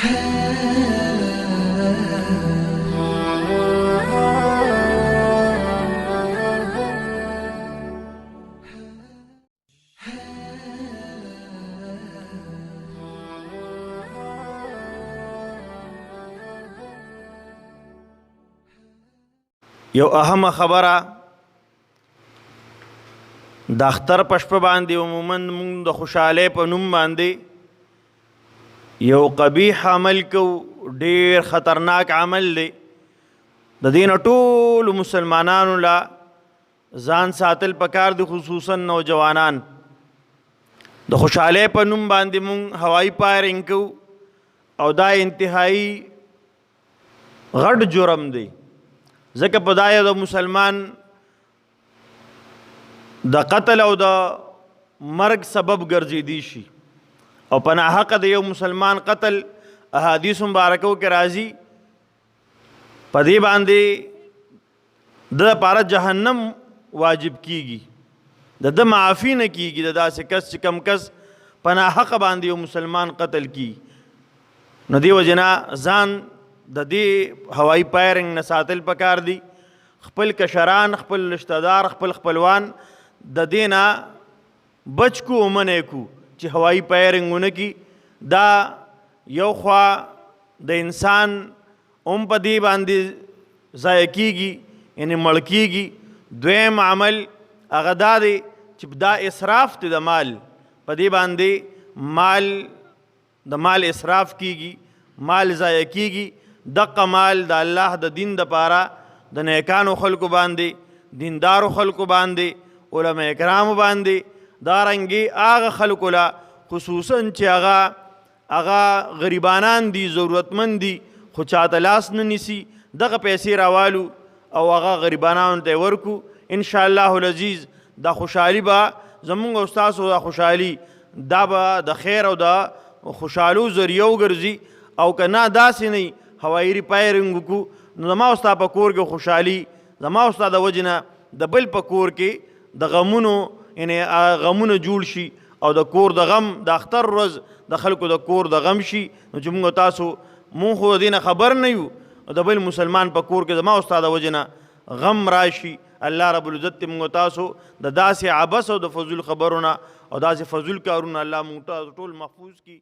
یو اهم خبره د اختر په شپه باندې عموما موږ د خوشحالۍ په نوم باندې یو قبیح عمل کو، ډیر خطرناک عمل دی. د دې نه ټولو مسلمانانو لا ځان ساتل پکار دي، خصوصا نوجوانان. د خوشحالۍ په نوم باندې موږ هوایي فایرنګ کو او دا انتهایی غټ جرم دی، ځکه په دا د مسلمان د قتل او د مرګ سبب ګرځېدی شي او په ناحقه د یو مسلمان قتل احادیث مبارکو کې راځي، په دې باندې د لپاره جهنم واجب کیږي، د معافي نه کیږي د داسې کس چې کم کس په ناحقه باندې یو مسلمان قتل کی. نو دې وجې نه ځان د دې هوایي فایرنګ نه ساتل پکار دي. خپل کشران، خپل رشتہ دار، خپل خپلوان د دې نه بچ کو او منع کو چې هوایي فایرنګ ونه کي. دا یو خوا د انسان هم په دې باندې ضایع کیږي، یعنې مړ کیږي. دویم عمل هغه دا دی چې دا اسراف دی د مال، په دې باندې د مال اسراف کیږي، مال ضایع کیږي. دقه مال د الله د دین دپاره د نیکانو خلکو باندې، دیندارو خلکو باندې، علماء کرامو باندې، دارنګې هغه خلکو له خصوصا چې هغه غریبانان دي، ضرورتمند دي، خو چاته لاس نه نیسي، دغه پیسې راوالو او هغه غریبانانو ته ورکو. انشاءالله العزیز دا خوشحالي به زمونږ او ستاسو دا خوشحالي دا به د خیر او د خوشحالو ذریعه وګرځي. او که نه داسې نه هوایي فایرنګ وکړو نو زما او ستا په کور کې خوشحالي، زما او ستا د وجې نه د بل په کور کې د غمونو یعنې غمونه جوړ شي او د کور د غم د اختر ورځ د خلکو د کور د غم شي. نو چې موږ تاسو مونږ خو د دې نه خبر نه یو، د بل مسلمان په کور کې زما او ستا د وجې نه غم راشي. الله رب العزت دې موږ تاسو د داسې عبث او د فضول خبرونه او داسې فضول کارونه الله موږ ټول محفوظ کړي.